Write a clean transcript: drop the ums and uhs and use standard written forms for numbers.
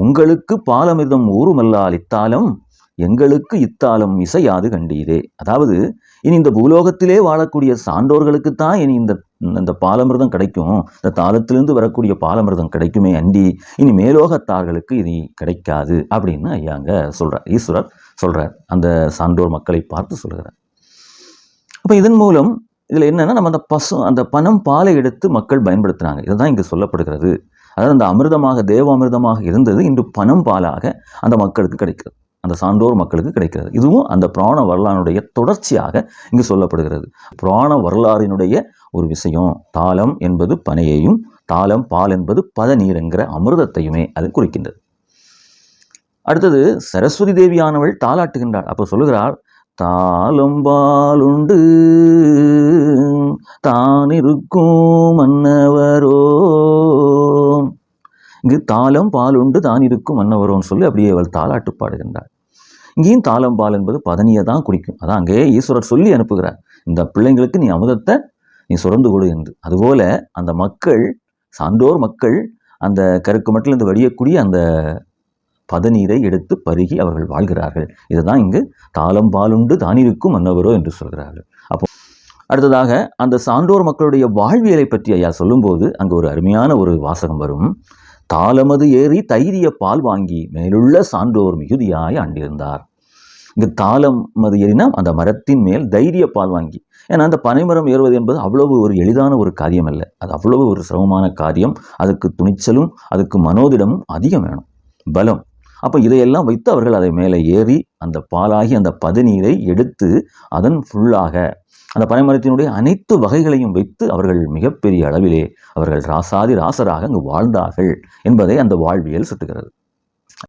உங்களுக்கு பாலமிர்தம் ஊறுமல்லால் இத்தாலம் எங்களுக்கு இத்தாலம் இசையாது கண்டீரே. அதாவது இனி இந்த பூலோகத்திலே வாழக்கூடிய சான்றோர்களுக்குத்தான் இனி இந்த பாலமிர்தம் கிடைக்கும், இந்த தாளத்திலிருந்து வரக்கூடிய பாலமிர்தம் கிடைக்குமே அண்டி இனி மேலோகத்தார்களுக்கு இனி கிடைக்காது அப்படின்னு ஐயாங்க சொல்றார். ஈஸ்வரர் சொல்றார், அந்த சான்றோர் மக்களை பார்த்து சொல்கிறார். அப்போ இதன் மூலம் இதில் என்னன்னா, நம்ம அந்த பனம் பாலை எடுத்து மக்கள் பயன்படுத்துனாங்க. இதுதான் இங்கு சொல்லப்படுகிறது. அதாவது அந்த அமிர்தமாக தேவ அமிர்தமாக இருந்தது இன்று பனம் பாலாக அந்த மக்களுக்கு கிடைக்கிறது, அந்த சான்றோர் மக்களுக்கு கிடைக்கிறது. இதுவும் அந்த புராண வரலாறுடைய தொடர்ச்சியாக இங்கு சொல்லப்படுகிறது. புராண வரலாறினுடைய ஒரு விஷயம். தாளம் என்பது பனையையும், தாளம் பால் என்பது பதநீர் என்கிற அமிர்தத்தையுமே அது குறிக்கின்றது. அடுத்தது சரஸ்வதி தேவியானவள் தாளாட்டுகின்றாள். அப்போ சொல்லுகிறாள், தாளம் பாலுண்டு தான் இருக்கும் மன்னவரோ. இங்கு தாளம் பாலுண்டு தான் இருக்கும் மன்னவரோன்னு சொல்லி அப்படியே அவள் தாளாட்டு பாடுகின்றாள். இங்கேயும் தாளம் பால் என்பது பதனியை தான் குடிக்கும். அதான் அங்கே ஈஸ்வரர் சொல்லி அனுப்புகிறார், இந்த பிள்ளைங்களுக்கு நீ அமுதத்தை நீ சுரந்து கொடு என்று. அதுபோல அந்த மக்கள், சான்றோர் மக்கள், அந்த கருக்கு மட்டிலிருந்து வடியக்கூடிய அந்த பதநீரை எடுத்து பருகி அவர்கள் வாழ்கிறார்கள். இதுதான் இங்கு தாளம் பாலுண்டு தானிருக்கும் மன்னவரோ என்று சொல்கிறார்கள். அப்போ அடுத்ததாக அந்த சான்றோர் மக்களுடைய வாழ்வியலை பற்றி ஐயா சொல்லும்போது அங்கு ஒரு அருமையான ஒரு வாசகம் வரும். தாளமது ஏறி தைரிய பால் வாங்கி மேலுள்ள சான்றோர் மிகுதியாய் ஆண்டிருந்தார். இங்கு தாளமது ஏறினா அந்த மரத்தின் மேல் தைரிய பால் வாங்கி. ஏன்னா அந்த பனைமரம் ஏறுவது என்பது அவ்வளவு ஒரு எளிதான ஒரு காரியம் அல்ல, அது அவ்வளவு ஒரு சிரமமான காரியம். அதுக்கு துணிச்சலும் அதுக்கு மனோதிடமும் அதிகம் வேணும், பலம். அப்போ இதையெல்லாம் வைத்து அவர்கள் அதை மேலே ஏறி அந்த பாலாகி அந்த பதநீரை எடுத்து அதன் ஃபுல்லாக அந்த பனைமரத்தினுடைய அனைத்து வகைகளையும் வைத்து அவர்கள் மிகப்பெரிய அளவிலே அவர்கள் ராசாதி ராசராக அங்கு வாழ்ந்தார்கள் என்பதை அந்த வாழ்வியல் சுட்டுகிறது.